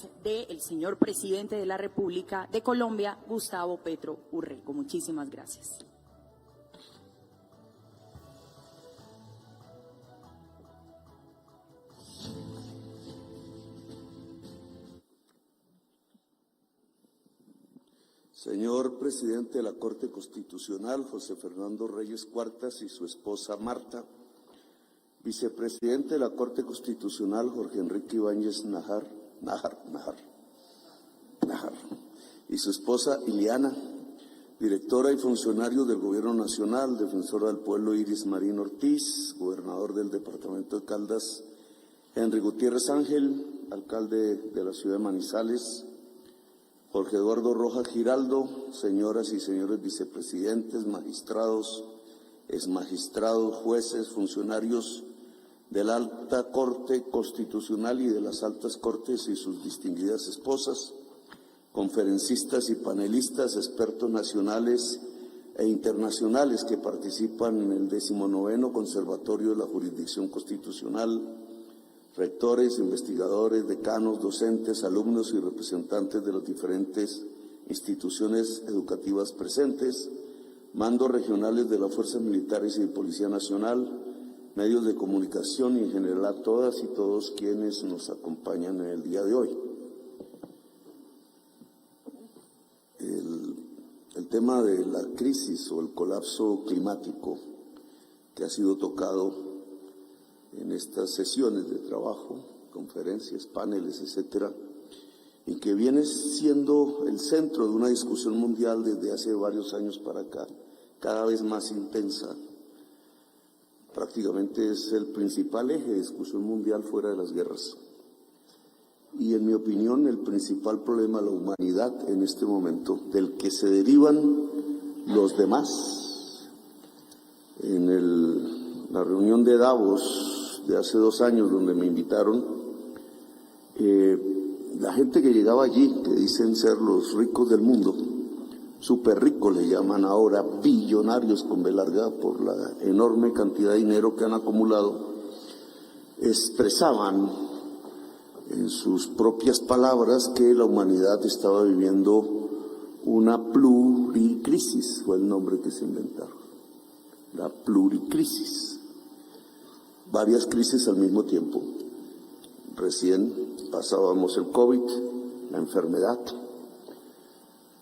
voz del señor presidente de la República de Colombia, Gustavo Petro Urrego. Muchísimas gracias. Señor presidente de la Corte Constitucional, José Fernando Reyes Cuartas y su esposa Marta, vicepresidente de la Corte Constitucional, Jorge Enrique Ibáñez Najar, y su esposa Ileana, directora y funcionario del Gobierno Nacional, defensora del pueblo Iris Marín Ortiz, gobernador del departamento de Caldas, Henry Gutiérrez Ángel, alcalde de la ciudad de Manizales, Jorge Eduardo Rojas Giraldo, señoras y señores vicepresidentes, magistrados, exmagistrados, jueces, funcionarios de la Alta Corte Constitucional y de las Altas Cortes y sus distinguidas esposas, conferencistas y panelistas, expertos nacionales e internacionales que participan en el 19º Conservatorio de la Jurisdicción Constitucional, rectores, investigadores, decanos, docentes, alumnos y representantes de las diferentes instituciones educativas presentes, mandos regionales de las Fuerzas Militares y de Policía Nacional, medios de comunicación y en general a todas y todos quienes nos acompañan en el día de hoy. El tema de la crisis o el colapso climático que ha sido tocado en estas sesiones de trabajo, conferencias, paneles, etcétera, y que viene siendo el centro de una discusión mundial desde hace varios años para acá, cada vez más intensa. Prácticamente es el principal eje de discusión mundial fuera de las guerras. Y en mi opinión, el principal problema de la humanidad en este momento, del que se derivan los demás. En la reunión de Davos de hace 2 años, donde me invitaron, la gente que llegaba allí, que dicen ser los ricos del mundo, súper ricos le llaman ahora, billonarios con B larga, por la enorme cantidad de dinero que han acumulado, expresaban en sus propias palabras que la humanidad estaba viviendo una pluricrisis, fue el nombre que se inventaron, la pluricrisis. Varias crisis al mismo tiempo. Recién pasábamos el COVID, la enfermedad.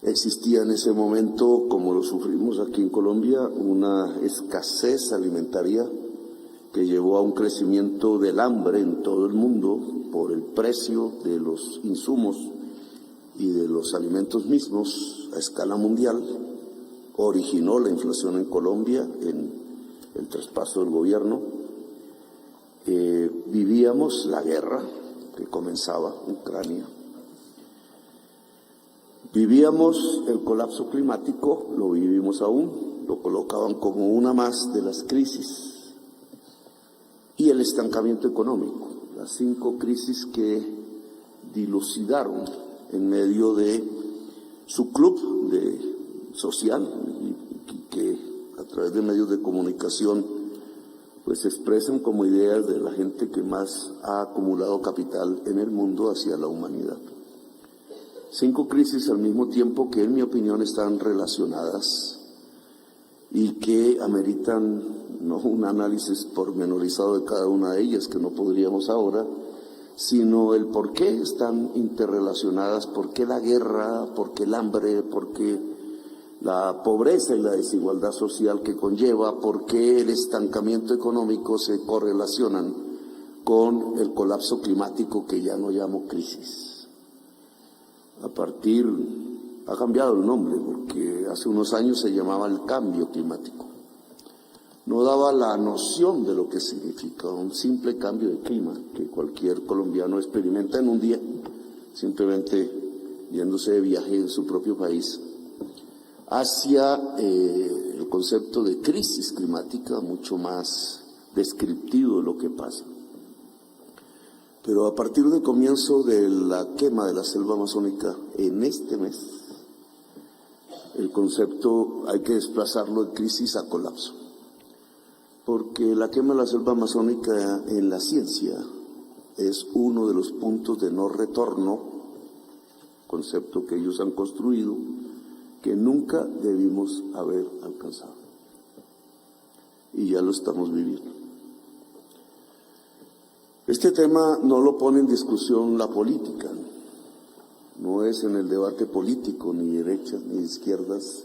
Existía en ese momento, como lo sufrimos aquí en Colombia, una escasez alimentaria que llevó a un crecimiento del hambre en todo el mundo por el precio de los insumos y de los alimentos mismos a escala mundial. Originó la inflación en Colombia, en el traspaso del gobierno. Vivíamos la guerra que comenzaba en Ucrania. Vivíamos el colapso climático, lo vivimos aún, lo colocaban como una más de las crisis, y el estancamiento económico, las 5 crisis que dilucidaron en medio de su club social y que a través de medios de comunicación pues se expresan como ideas de la gente que más ha acumulado capital en el mundo hacia la humanidad. 5 crisis al mismo tiempo que, en mi opinión, están relacionadas y que ameritan no un análisis pormenorizado de cada una de ellas, que no podríamos ahora, sino el por qué están interrelacionadas, por qué la guerra, por qué el hambre, por qué la pobreza y la desigualdad social que conlleva, por qué el estancamiento económico se correlacionan con el colapso climático, que ya no llamo crisis. Ha cambiado el nombre, porque hace unos años se llamaba el cambio climático. No daba la noción de lo que significa un simple cambio de clima que cualquier colombiano experimenta en un día, simplemente yéndose de viaje en su propio país, hacia el concepto de crisis climática, mucho más descriptivo de lo que pasa. Pero a partir del comienzo de la quema de la selva amazónica, en este mes, el concepto hay que desplazarlo de crisis a colapso. Porque la quema de la selva amazónica en la ciencia es uno de los puntos de no retorno concepto que ellos han construido, que nunca debimos haber alcanzado. Y ya lo estamos viviendo. Este tema no lo pone en discusión la política, no es en el debate político, ni derechas ni izquierdas,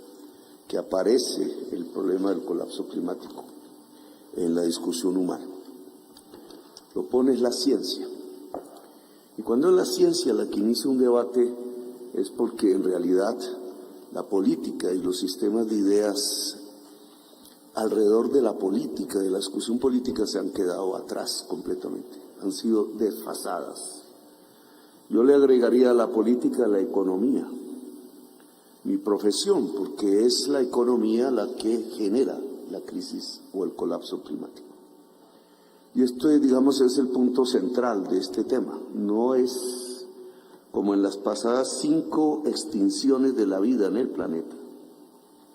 que aparece el problema del colapso climático en la discusión humana. Lo pone la ciencia. Y cuando es la ciencia la que inicia un debate, es porque en realidad la política y los sistemas de ideas alrededor de la política, de la discusión política, se han quedado atrás completamente, han sido desfasadas. Yo le agregaría a la política la economía, mi profesión, porque es la economía la que genera la crisis o el colapso climático. Y esto, digamos, es el punto central de este tema. No es como en las pasadas 5 extinciones de la vida en el planeta,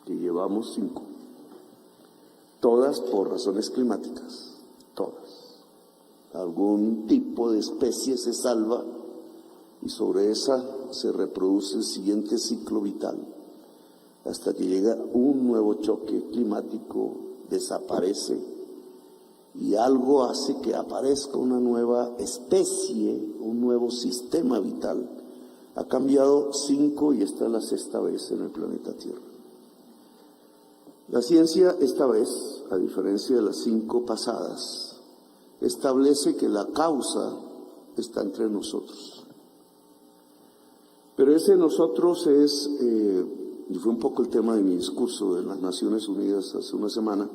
que llevamos 5, todas por razones climáticas, todas. Algún tipo de especie se salva y sobre esa se reproduce el siguiente ciclo vital, hasta que llega un nuevo choque climático, desaparece y algo hace que aparezca una nueva especie, un nuevo sistema vital. Ha cambiado 5 y esta es la 6ª vez en el planeta Tierra. La ciencia esta vez, a diferencia de las 5 pasadas, establece que la causa está entre nosotros. Pero ese nosotros es, y fue un poco el tema de mi discurso en las Naciones Unidas hace una semana,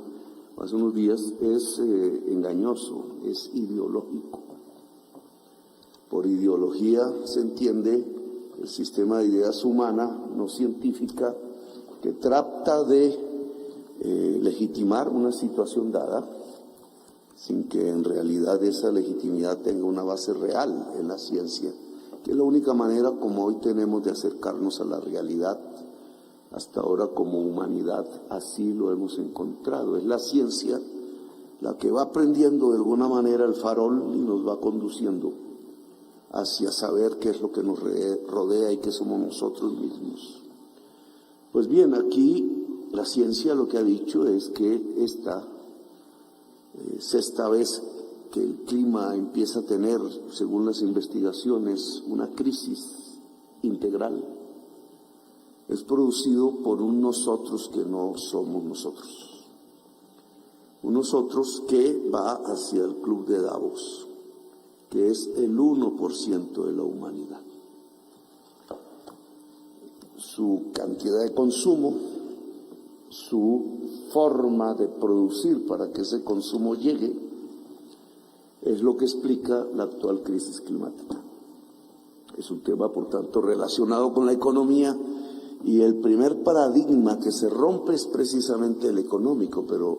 hace unos días, es engañoso, es ideológico. Por ideología se entiende el sistema de ideas humana, no científica, que trata de legitimar una situación dada, sin que en realidad esa legitimidad tenga una base real en la ciencia, que es la única manera como hoy tenemos de acercarnos a la realidad. Hasta ahora como humanidad así lo hemos encontrado. Es la ciencia la que va prendiendo de alguna manera el farol y nos va conduciendo hacia saber qué es lo que nos rodea y qué somos nosotros mismos. Pues bien, aquí la ciencia lo que ha dicho es que esta 6ª vez que el clima empieza a tener, según las investigaciones, una crisis integral, es producido por un nosotros que no somos nosotros. Un nosotros que va hacia el Club de Davos, que es el 1% de la humanidad. Su cantidad de consumo, su forma de producir para que ese consumo llegue, es lo que explica la actual crisis climática. Es un tema, por tanto, relacionado con la economía, y el primer paradigma que se rompe es precisamente el económico, pero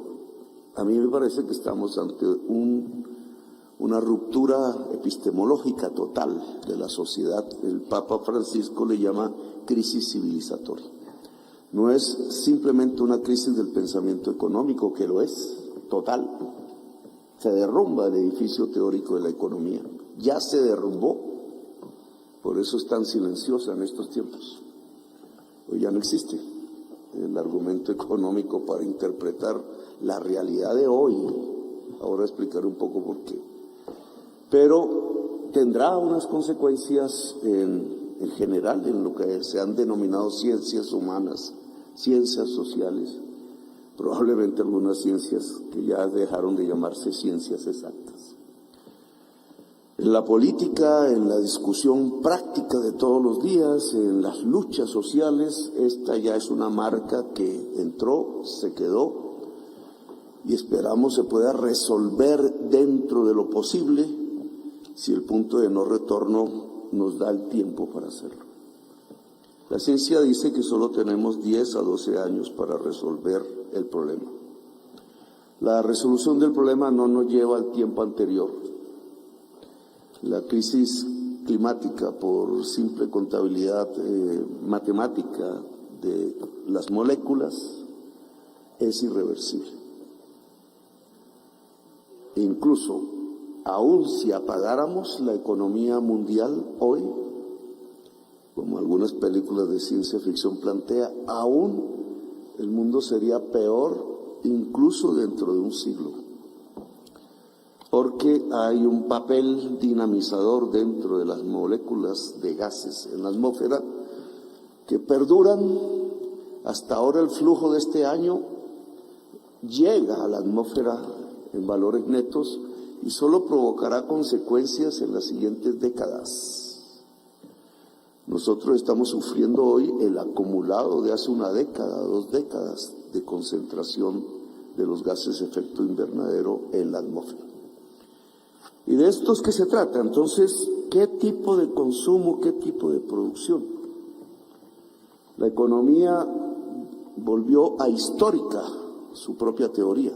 a mí me parece que estamos ante una ruptura epistemológica total de la sociedad. El Papa Francisco le llama crisis civilizatoria. No es simplemente una crisis del pensamiento económico, que lo es, total. Se derrumba el edificio teórico de la economía. Ya se derrumbó. Por eso es tan silenciosa en estos tiempos. Hoy ya no existe el argumento económico para interpretar la realidad de hoy. Ahora explicaré un poco por qué. Pero tendrá unas consecuencias en general en lo que se han denominado ciencias humanas, ciencias sociales, probablemente algunas ciencias que ya dejaron de llamarse ciencias exactas. En la política, en la discusión práctica de todos los días, en las luchas sociales, esta ya es una marca que entró, se quedó y esperamos se pueda resolver dentro de lo posible si el punto de no retorno nos da el tiempo para hacerlo. La ciencia dice que solo tenemos 10 a 12 años para resolver el problema. La resolución del problema no nos lleva al tiempo anterior. La crisis climática, por simple contabilidad matemática de las moléculas, es irreversible. E incluso, aun si apagáramos la economía mundial hoy, como algunas películas de ciencia ficción plantea, aún el mundo sería peor incluso dentro de un siglo, porque hay un papel dinamizador dentro de las moléculas de gases en la atmósfera que perduran. Hasta ahora el flujo de este año llega a la atmósfera en valores netos y solo provocará consecuencias en las siguientes décadas. Nosotros estamos sufriendo hoy el acumulado de hace una década, 2 décadas de concentración de los gases de efecto invernadero en la atmósfera. ¿Y de esto es que se trata? Entonces, ¿qué tipo de consumo, qué tipo de producción? La economía volvió ahistórica su propia teoría.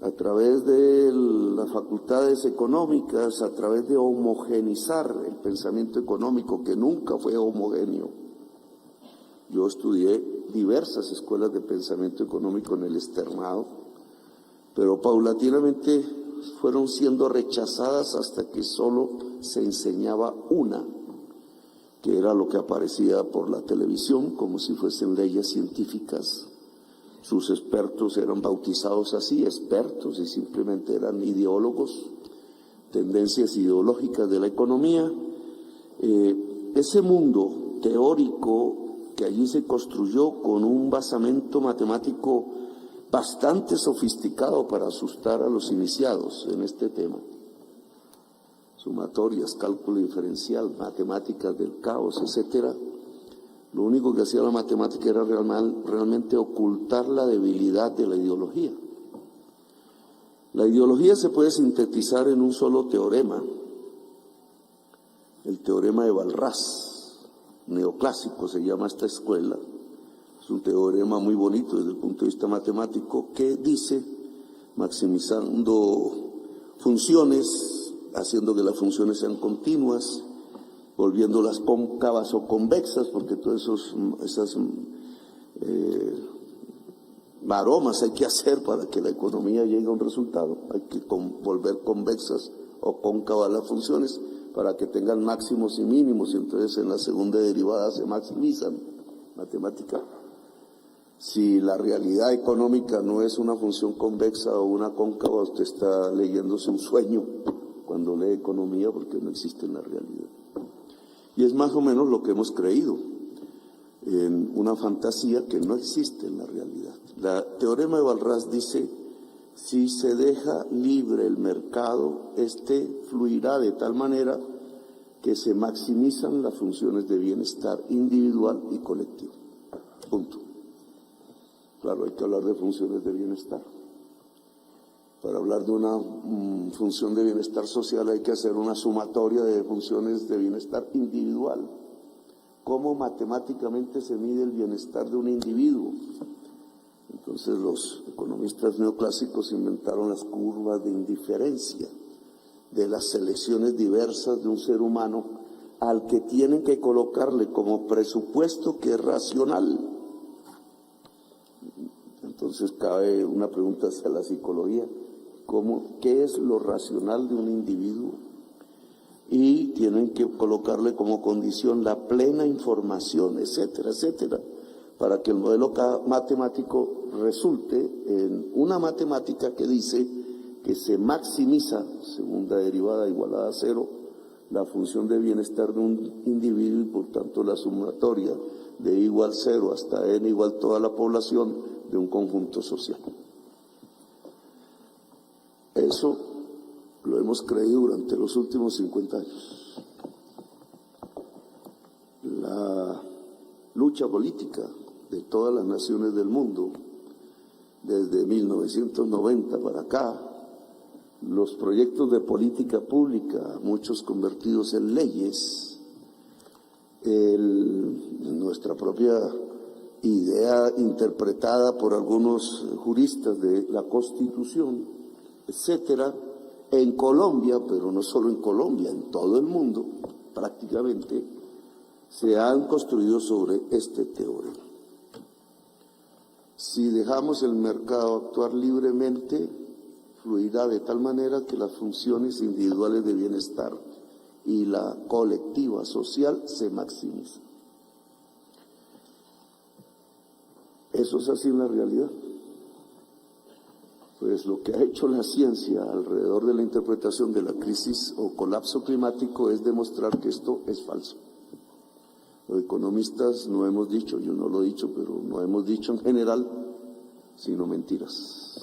A través de las facultades económicas, a través de homogeneizar el pensamiento económico, que nunca fue homogéneo. Yo estudié diversas escuelas de pensamiento económico en el externado, pero paulatinamente fueron siendo rechazadas hasta que solo se enseñaba una, que era lo que aparecía por la televisión, como si fuesen leyes científicas. Sus expertos eran bautizados así, expertos, y simplemente eran ideólogos, tendencias ideológicas de la economía. Ese mundo teórico que allí se construyó con un basamento matemático bastante sofisticado para asustar a los iniciados en este tema. Sumatorias, cálculo diferencial, matemáticas del caos, etcétera. Lo único que hacía la matemática era realmente ocultar la debilidad de la ideología. La ideología se puede sintetizar en un solo teorema, el teorema de Walras, neoclásico se llama esta escuela. Es un teorema muy bonito desde el punto de vista matemático que dice, maximizando funciones, haciendo que las funciones sean continuas, volviéndolas cóncavas o convexas, porque todas esas maromas hay que hacer para que la economía llegue a un resultado. Hay que volver convexas o cóncavas las funciones para que tengan máximos y mínimos, y entonces en la segunda derivada se maximizan. Matemática. Si la realidad económica no es una función convexa o una cóncava, usted está leyéndose un sueño cuando lee economía, porque no existe en la realidad. Y es más o menos lo que hemos creído, en una fantasía que no existe en la realidad. La teorema de Walras dice, si se deja libre el mercado, este fluirá de tal manera que se maximizan las funciones de bienestar individual y colectivo. Punto. Claro, hay que hablar de funciones de bienestar. Para hablar de una función de bienestar social hay que hacer una sumatoria de funciones de bienestar individual. ¿Cómo matemáticamente se mide el bienestar de un individuo? Entonces los economistas neoclásicos inventaron las curvas de indiferencia de las selecciones diversas de un ser humano al que tienen que colocarle como presupuesto que es racional. Entonces cabe una pregunta hacia la psicología. ¿Qué es lo racional de un individuo? Y tienen que colocarle como condición la plena información, etcétera, etcétera, para que el modelo matemático resulte en una matemática que dice que se maximiza, segunda derivada igualada a 0, la función de bienestar de un individuo y por tanto la sumatoria de igual 0 hasta n igual toda la población de un conjunto social. Eso lo hemos creído durante los últimos 50 años. La lucha política de todas las naciones del mundo, desde 1990 para acá, los proyectos de política pública, muchos convertidos en leyes, nuestra propia idea interpretada por algunos juristas de la Constitución, etcétera, en Colombia, pero no solo en Colombia, en todo el mundo, prácticamente, se han construido sobre este teorema. Si dejamos el mercado actuar libremente, fluirá de tal manera que las funciones individuales de bienestar y la colectiva social se maximiza. Eso es así en la realidad. Pues lo que ha hecho la ciencia alrededor de la interpretación de la crisis o colapso climático es demostrar que esto es falso. Los economistas no hemos dicho, yo no lo he dicho, pero no hemos dicho en general, sino mentiras.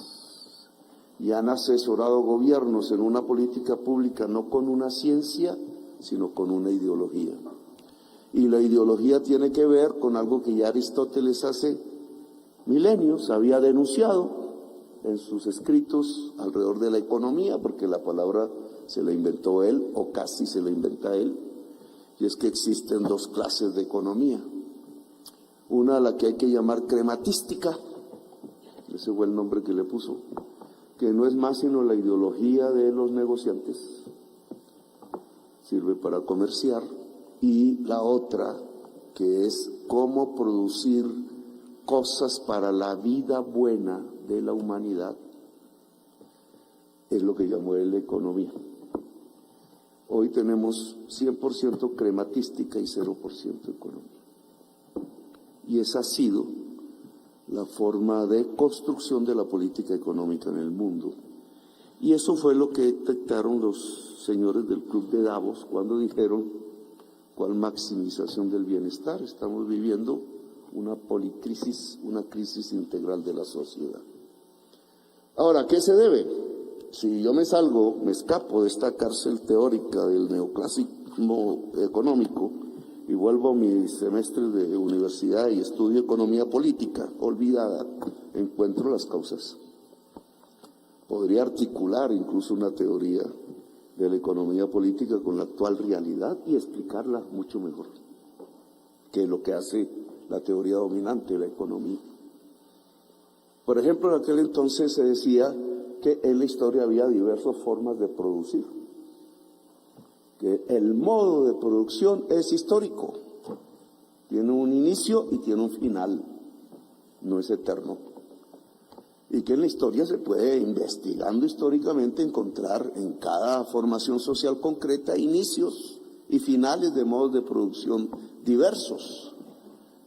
Y han asesorado gobiernos en una política pública no con una ciencia, sino con una ideología. Y la ideología tiene que ver con algo que ya Aristóteles hace milenios había denunciado en sus escritos alrededor de la economía, porque la palabra se la inventó él, o casi se la inventa él, y es que existen dos clases de economía. Una a la que hay que llamar crematística, ese fue el nombre que le puso, que no es más sino la ideología de los negociantes, sirve para comerciar, y la otra que es cómo producir cosas para la vida buena de la humanidad, es lo que llamó él economía. Hoy tenemos 100% crematística y 0% economía. Y esa ha sido la forma de construcción de la política económica en el mundo. Y eso fue lo que detectaron los señores del Club de Davos cuando dijeron: ¿cuál maximización del bienestar? Estamos viviendo una policrisis, una crisis integral de la sociedad. Ahora, ¿qué se debe? Si yo me escapo de esta cárcel teórica del neoclasicismo económico y vuelvo a mis semestres de universidad y estudio economía política olvidada, encuentro las causas. Podría articular incluso una teoría de la economía política con la actual realidad y explicarla mucho mejor que lo que hace la teoría dominante de la economía. Por ejemplo, en aquel entonces se decía que en la historia había diversas formas de producir, que el modo de producción es histórico, tiene un inicio y tiene un final, no es eterno, y que en la historia se puede, investigando históricamente, encontrar en cada formación social concreta inicios y finales de modos de producción diversos,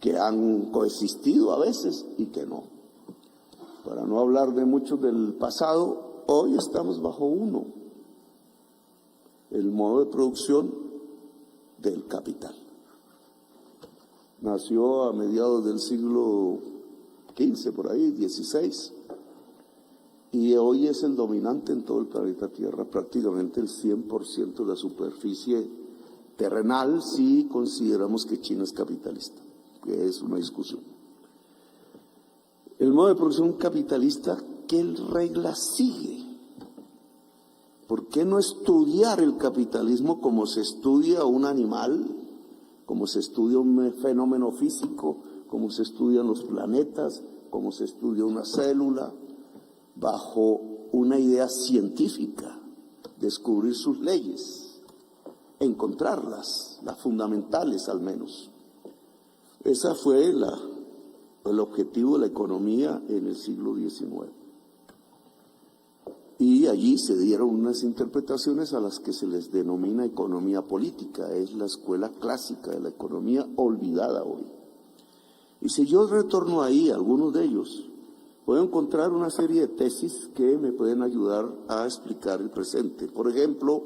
que han coexistido a veces y que no. Para no hablar de muchos del pasado, hoy estamos bajo uno: el modo de producción del capital. Nació a mediados del siglo XV, por ahí, XVI, y hoy es el dominante en todo el planeta Tierra, prácticamente el 100% de la superficie terrenal, si consideramos que China es capitalista, que es una discusión. El modo de producción capitalista, ¿qué reglas sigue? ¿Por qué no estudiar el capitalismo como se estudia un animal, como se estudia un fenómeno físico, como se estudian los planetas, como se estudia una célula, bajo una idea científica, descubrir sus leyes, encontrarlas, las fundamentales al menos? Esa fue el objetivo de la economía en el siglo XIX. Y allí se dieron unas interpretaciones a las que se les denomina economía política. Es la escuela clásica de la economía olvidada hoy. Y si yo retorno ahí a algunos de ellos, puedo encontrar una serie de tesis que me pueden ayudar a explicar el presente. Por ejemplo,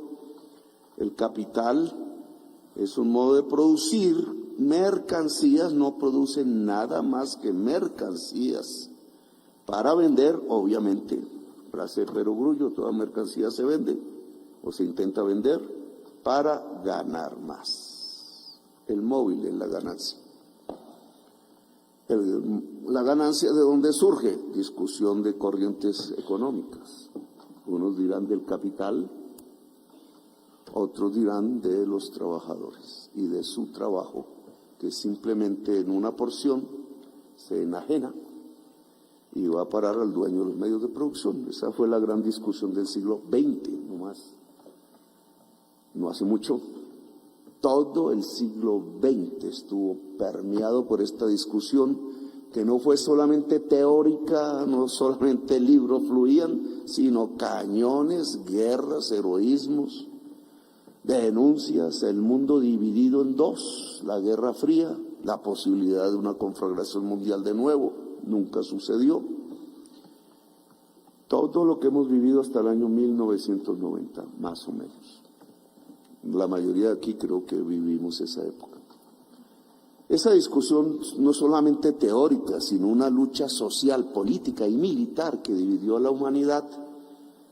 el capital es un modo de producir mercancías, no producen nada más que mercancías para vender, obviamente, frase de perogrullo, toda mercancía se vende o se intenta vender para ganar más. El móvil es la ganancia. La ganancia, ¿de dónde surge? Discusión de corrientes económicas. Unos dirán del capital, otros dirán de los trabajadores y de su trabajo, que simplemente en una porción se enajena y va a parar al dueño de los medios de producción. Esa fue la gran discusión del siglo XX, no hace mucho. Todo el siglo XX estuvo permeado por esta discusión, que no fue solamente teórica, no solamente libros fluían, sino cañones, guerras, heroísmos, de denuncias, el mundo dividido en dos, la Guerra Fría, la posibilidad de una conflagración mundial de nuevo, nunca sucedió. Todo lo que hemos vivido hasta el año 1990, más o menos. La mayoría de aquí creo que vivimos esa época. Esa discusión no solamente teórica, sino una lucha social, política y militar que dividió a la humanidad,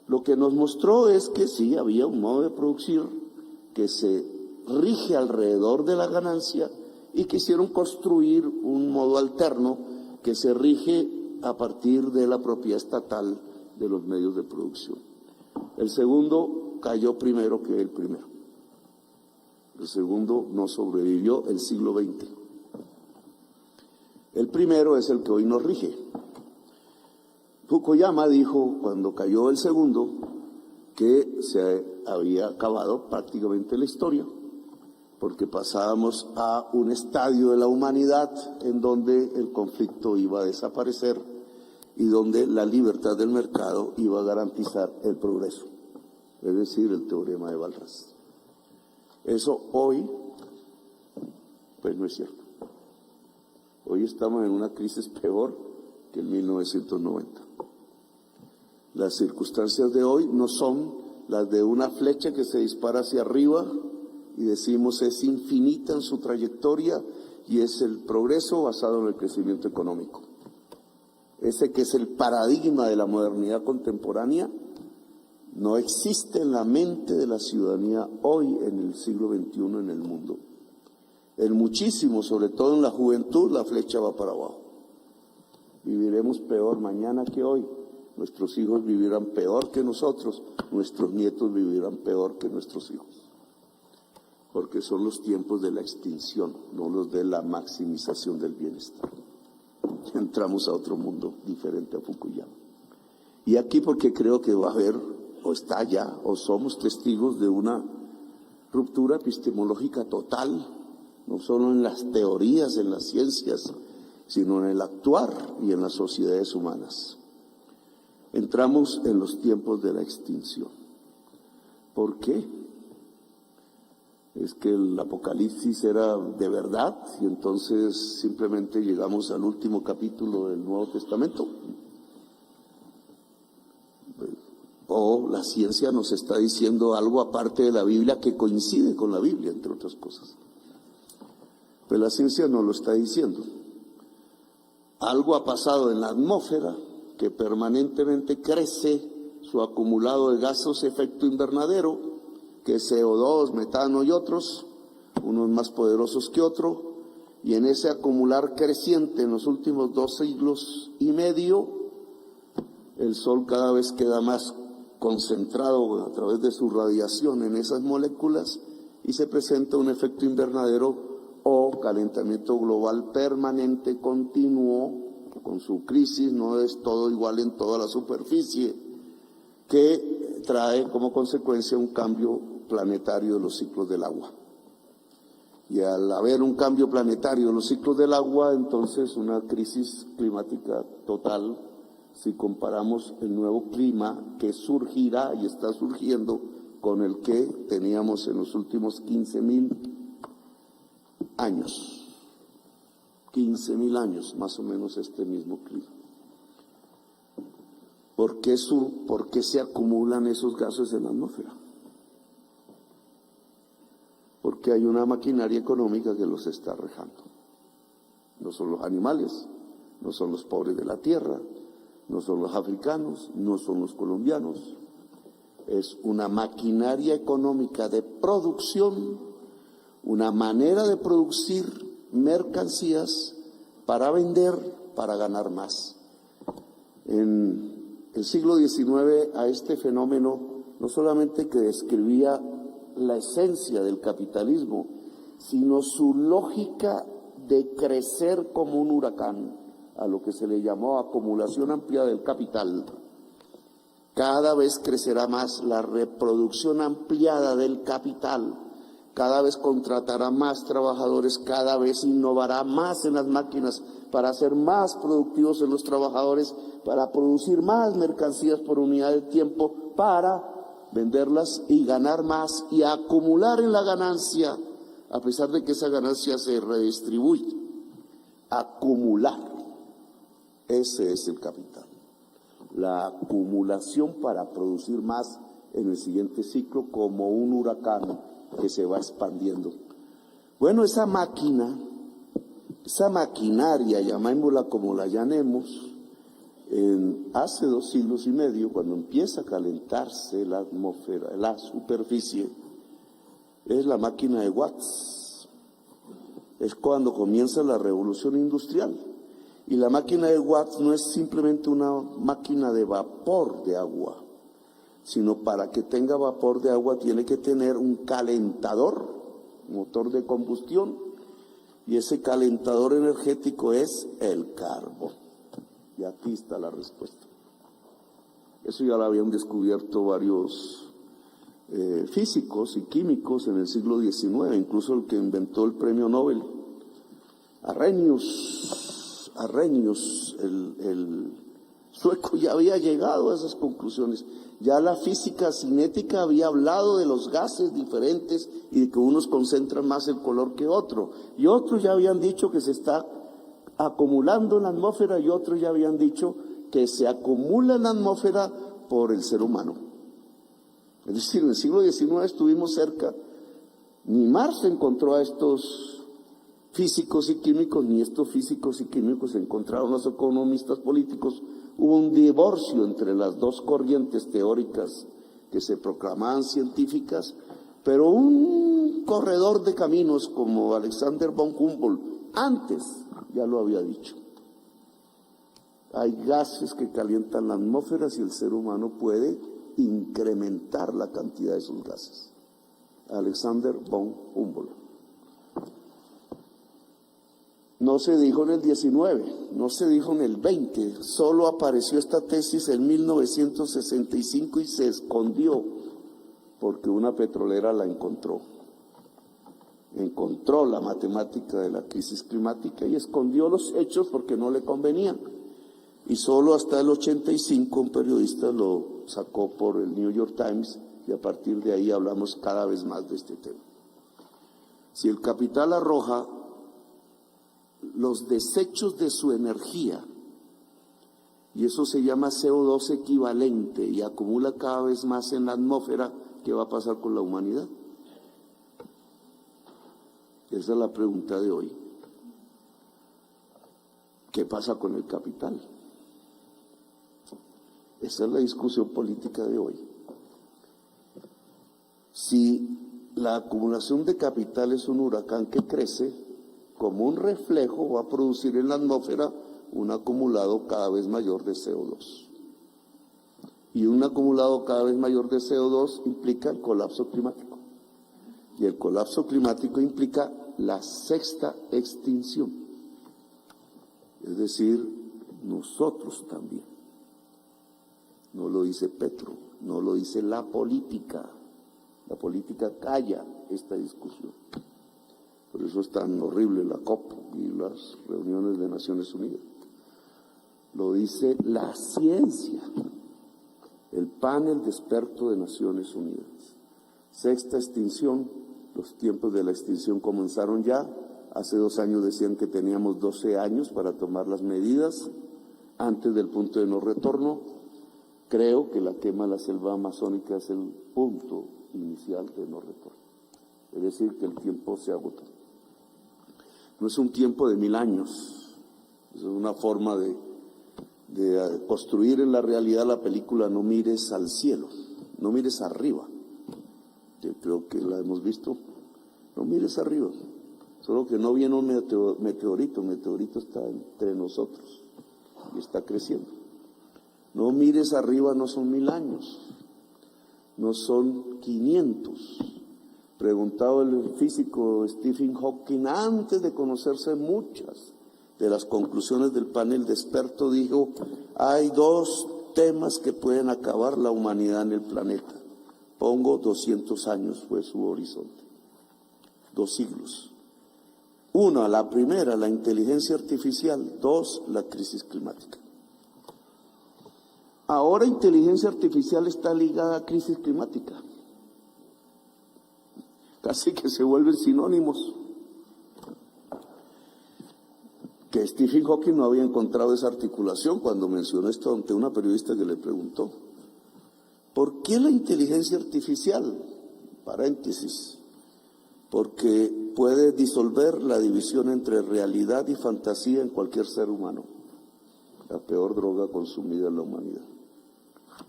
lo que nos mostró es que sí, había un modo de producir que se rige alrededor de la ganancia y quisieron construir un modo alterno que se rige a partir de la propiedad estatal de los medios de producción. El segundo cayó primero que el primero. El segundo no sobrevivió el siglo XX. El primero es el que hoy nos rige. Fukuyama dijo, cuando cayó el segundo, que se había acabado prácticamente la historia, porque pasábamos a un estadio de la humanidad en donde el conflicto iba a desaparecer y donde la libertad del mercado iba a garantizar el progreso, es decir, el teorema de Walras. Eso hoy, pues no es cierto. Hoy estamos en una crisis peor que en 1990. Las circunstancias de hoy no son las de una flecha que se dispara hacia arriba y decimos es infinita en su trayectoria y es el progreso basado en el crecimiento económico. Ese que es el paradigma de la modernidad contemporánea no existe en la mente de la ciudadanía hoy en el siglo XXI en el mundo. En muchísimo, sobre todo en la juventud, la flecha va para abajo. Viviremos peor mañana que hoy. Nuestros hijos vivirán peor que nosotros, nuestros nietos vivirán peor que nuestros hijos. Porque son los tiempos de la extinción, no los de la maximización del bienestar. Entramos a otro mundo diferente a Fukuyama. Y aquí porque creo que va a haber, o está ya, o somos testigos de una ruptura epistemológica total, no solo en las teorías, en las ciencias, sino en el actuar y en las sociedades humanas. Entramos en los tiempos de la extinción. ¿Por qué? ¿Es que el apocalipsis era de verdad y entonces simplemente llegamos al último capítulo del Nuevo Testamento? O la ciencia nos está diciendo algo aparte de la Biblia que coincide con la Biblia, entre otras cosas. Pero la ciencia no lo está diciendo. Algo ha pasado en la atmósfera que permanentemente crece su acumulado de gases de efecto invernadero, que es CO2, metano y otros, unos más poderosos que otros, y en ese acumular creciente en los últimos 2 siglos y medio, el Sol cada vez queda más concentrado a través de su radiación en esas moléculas y se presenta un efecto invernadero o calentamiento global permanente, continuo, con su crisis, no es todo igual en toda la superficie, que trae como consecuencia un cambio planetario de los ciclos del agua. Y al haber un cambio planetario de los ciclos del agua, entonces una crisis climática total, si comparamos el nuevo clima que surgirá y está surgiendo con el que teníamos en los últimos 15.000 años. 15.000 años, más o menos este mismo clima. ¿Por qué se acumulan esos gases en la atmósfera? Porque hay una maquinaria económica que los está rejando. No son los animales, no son los pobres de la tierra, no son los africanos, no son los colombianos. Es una maquinaria económica de producción, una manera de producir mercancías para vender, para ganar más. En el siglo XIX a este fenómeno no solamente que describía la esencia del capitalismo, sino su lógica de crecer como un huracán, a lo que se le llamó acumulación amplia del capital. Cada vez crecerá más la reproducción ampliada del capital. Cada vez contratará más trabajadores, cada vez innovará más en las máquinas para ser más productivos en los trabajadores, para producir más mercancías por unidad de tiempo, para venderlas y ganar más y acumular en la ganancia, a pesar de que esa ganancia se redistribuye. Acumular, ese es el capital. La acumulación para producir más en el siguiente ciclo, como un huracán que se va expandiendo. Bueno, esa máquina, esa maquinaria, llamémosla como la llamemos, hace 2 siglos y medio, cuando empieza a calentarse la atmósfera, la superficie, es la máquina de Watts. Es cuando comienza la revolución industrial. Y la máquina de Watts no es simplemente una máquina de vapor de agua, sino para que tenga vapor de agua tiene que tener un calentador, motor de combustión, y ese calentador energético es el carbón. Y aquí está la respuesta. Eso ya lo habían descubierto varios físicos y químicos en el siglo XIX, incluso el que inventó el premio Nobel, Arrhenius, el sueco, ya había llegado a esas conclusiones. Ya la física cinética había hablado de los gases diferentes y de que unos concentran más el color que otro. Y otros ya habían dicho que se está acumulando en la atmósfera y otros ya habían dicho que se acumula en la atmósfera por el ser humano. Es decir, en el siglo XIX estuvimos cerca, ni Marx encontró a estos físicos y químicos, ni estos físicos y químicos encontraron a los economistas políticos. Hubo un divorcio entre las dos corrientes teóricas que se proclamaban científicas, pero un corredor de caminos como Alexander von Humboldt antes ya lo había dicho. Hay gases que calientan la atmósfera y el ser humano puede incrementar la cantidad de esos gases. Alexander von Humboldt. No se dijo en el 19, no se dijo en el 20, solo apareció esta tesis en 1965 y se escondió porque una petrolera la encontró. Encontró la matemática de la crisis climática y escondió los hechos porque no le convenían. Y solo hasta el 85 un periodista lo sacó por el New York Times y a partir de ahí hablamos cada vez más de este tema. Si el capital arroja los desechos de su energía, y eso se llama CO2 equivalente, y acumula cada vez más en la atmósfera, ¿qué va a pasar con la humanidad? Esa es la pregunta de hoy. ¿Qué pasa con el capital? Esa es la discusión política de hoy. Si la acumulación de capital es un huracán que crece, como un reflejo va a producir en la atmósfera un acumulado cada vez mayor de CO2. Y un acumulado cada vez mayor de CO2 implica el colapso climático. Y el colapso climático implica la sexta extinción. Es decir, nosotros también. No lo dice Petro, no lo dice la política. La política calla esta discusión. Por eso es tan horrible la COP y las reuniones de Naciones Unidas. Lo dice la ciencia, el panel de expertos de Naciones Unidas. Sexta extinción, los tiempos de la extinción comenzaron ya. Hace 2 años decían que teníamos 12 años para tomar las medidas antes del punto de no retorno. Creo que la quema de la selva amazónica es el punto inicial de no retorno. Es decir, que el tiempo se agotó. No es un tiempo de 1000 años, es una forma de construir en la realidad la película No mires al cielo, no mires arriba. Yo creo que la hemos visto, no mires arriba, solo que no viene un meteorito, el meteorito está entre nosotros y está creciendo. No mires arriba, no son 1000 años, no son 500. Preguntado el físico Stephen Hawking, antes de conocerse muchas de las conclusiones del panel de expertos, dijo, hay 2 temas que pueden acabar la humanidad en el planeta. Pongo 200 años, fue su horizonte. 2 siglos. 1, la primera, la inteligencia artificial. 2, la crisis climática. Ahora inteligencia artificial está ligada a crisis climática. Casi que se vuelven sinónimos. Que Stephen Hawking no había encontrado esa articulación cuando mencionó esto ante una periodista que le preguntó: ¿por qué la inteligencia artificial? Paréntesis, porque puede disolver la división entre realidad y fantasía en cualquier ser humano. La peor droga consumida en la humanidad,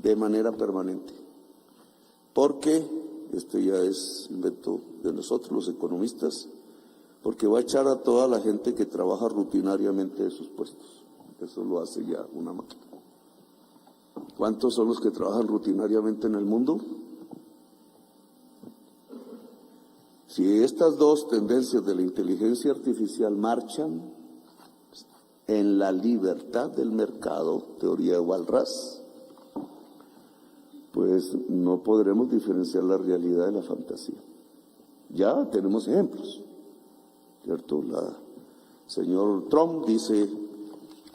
de manera permanente. Porque, este ya es invento de nosotros los economistas, porque va a echar a toda la gente que trabaja rutinariamente de sus puestos. Eso lo hace ya una máquina. ¿Cuántos son los que trabajan rutinariamente en el mundo? Si estas dos tendencias de la inteligencia artificial marchan en la libertad del mercado, teoría de Walras, pues no podremos diferenciar la realidad de la fantasía. Ya tenemos ejemplos, ¿cierto? Señor Trump dice,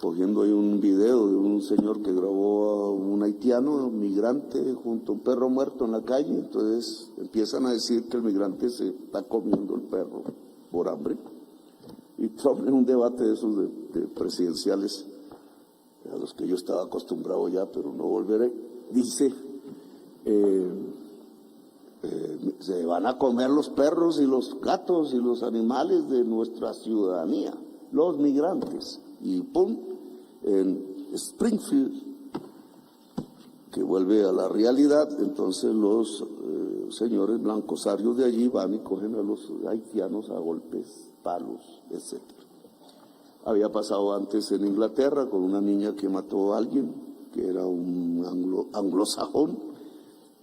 cogiendo ahí un video de un señor que grabó a un haitiano, un migrante, junto a un perro muerto en la calle. Entonces empiezan a decir que el migrante se está comiendo el perro por hambre. Y Trump, en un debate de esos de presidenciales, a los que yo estaba acostumbrado ya, pero no volveré, dice, se van a comer los perros y los gatos y los animales de nuestra ciudadanía, los migrantes. Y pum, en Springfield, que vuelve a la realidad, entonces los señores blancosarios de allí van y cogen a los haitianos a golpes, palos, etc. Había pasado antes en Inglaterra con una niña que mató a alguien, que era un anglosajón,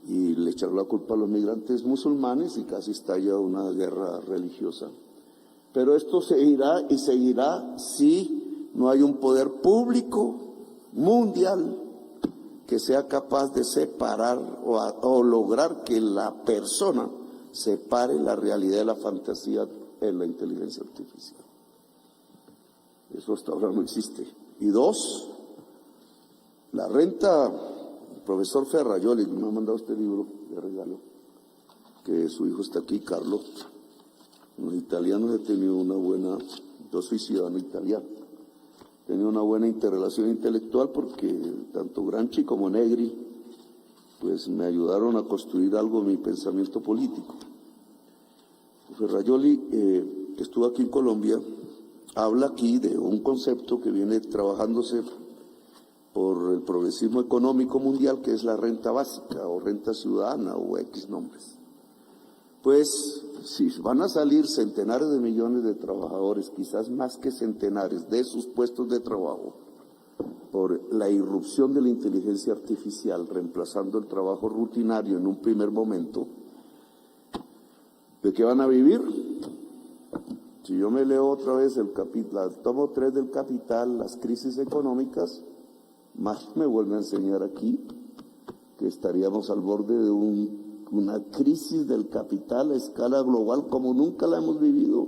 y le echaron la culpa a los migrantes musulmanes y casi estalla una guerra religiosa. Pero esto seguirá y seguirá si no hay un poder público mundial que sea capaz de separar o lograr que la persona separe la realidad de la fantasía en la inteligencia artificial. Eso hasta ahora no existe. Y dos, la renta, el profesor Ferrajoli, me ha mandado este libro de regalo, que su hijo está aquí, Carlo. Los italianos he tenido una buena, yo soy ciudadano italiano, he tenido una buena interrelación intelectual porque tanto Gramsci como Negri pues me ayudaron a construir algo de mi pensamiento político. Ferrajoli, que estuvo aquí en Colombia, habla aquí de un concepto que viene trabajándose por el progresismo económico mundial, que es la renta básica o renta ciudadana o X nombres. Pues si van a salir centenares de millones de trabajadores, quizás más que centenares, de sus puestos de trabajo, por la irrupción de la inteligencia artificial, reemplazando el trabajo rutinario en un primer momento, ¿de qué van a vivir? Si yo me leo otra vez el tomo 3 del Capital, las crisis económicas, más me vuelve a enseñar aquí que estaríamos al borde de una crisis del capital a escala global como nunca la hemos vivido,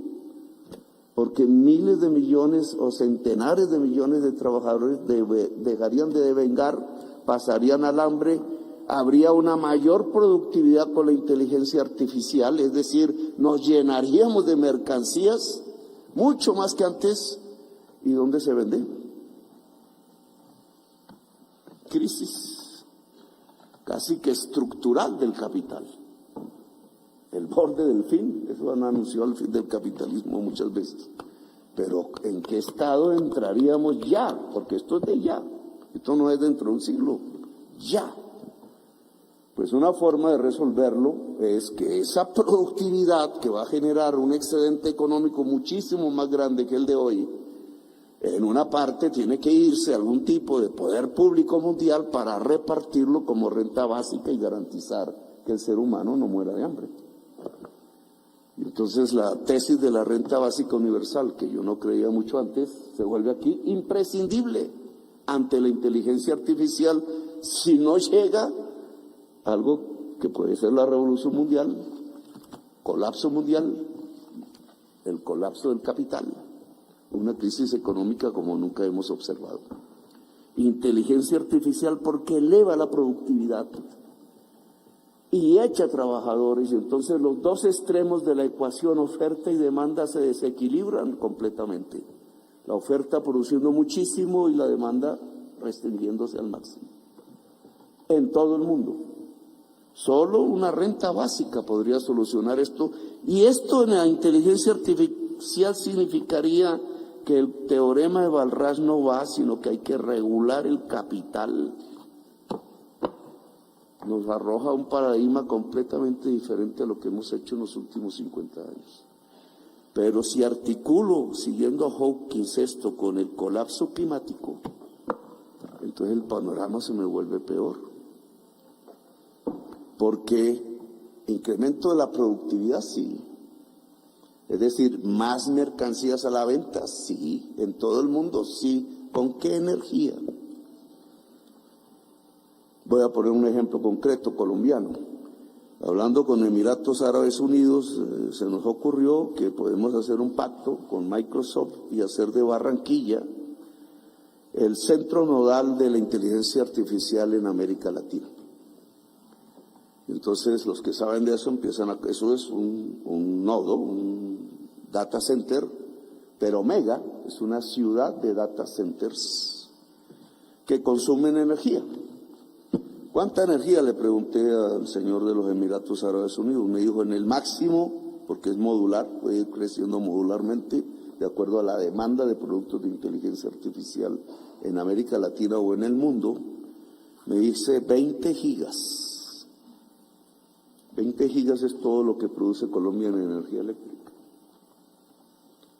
porque miles de millones o centenares de millones de trabajadores dejarían de devengar, pasarían al hambre, habría una mayor productividad con la inteligencia artificial, es decir, nos llenaríamos de mercancías mucho más que antes. ¿Y dónde se vende? Crisis casi que estructural del capital, el borde del fin. Eso han anunciado el fin del capitalismo muchas veces, pero ¿en qué estado entraríamos ya? Porque esto es de ya, esto no es dentro de un siglo, ya. Pues una forma de resolverlo es que esa productividad que va a generar un excedente económico muchísimo más grande que el de hoy, en una parte tiene que irse algún tipo de poder público mundial para repartirlo como renta básica y garantizar que el ser humano no muera de hambre. Y entonces la tesis de la renta básica universal, que yo no creía mucho antes, se vuelve aquí imprescindible ante la inteligencia artificial si no llega algo que puede ser la revolución mundial, colapso mundial, el colapso del capital. Una crisis económica como nunca hemos observado. inteligencia artificial porque eleva la productividad y echa trabajadores, y entonces los dos extremos de la ecuación oferta y demanda se desequilibran completamente. La oferta produciendo muchísimo y la demanda restringiéndose al máximo. En todo el mundo. Solo una renta básica podría solucionar esto, y esto en la inteligencia artificial significaría que el teorema de Balraj no va, sino que hay que regular el capital. Nos arroja un paradigma completamente diferente a lo que hemos hecho en los últimos 50 años. Pero si articulo, siguiendo a Hawkins, esto con el colapso climático, entonces el panorama se me vuelve peor. Porque incremento de la productividad, sí. Es decir, más mercancías a la venta, sí. En todo el mundo, sí. ¿Con qué energía? Voy a poner un ejemplo concreto colombiano. Hablando con Emiratos Árabes Unidos, se nos ocurrió que podemos hacer un pacto con Microsoft y hacer de Barranquilla el centro nodal de la inteligencia artificial en América Latina. Entonces, los que saben de eso eso es un nodo, un data center, pero mega, es una ciudad de data centers que consumen energía. ¿Cuánta energía? Le pregunté al señor de los Emiratos Árabes Unidos. Me dijo, en el máximo, porque es modular, puede ir creciendo modularmente, de acuerdo a la demanda de productos de inteligencia artificial en América Latina o en el mundo, me dice 20 gigas. 20 gigas es todo lo que produce Colombia en energía eléctrica.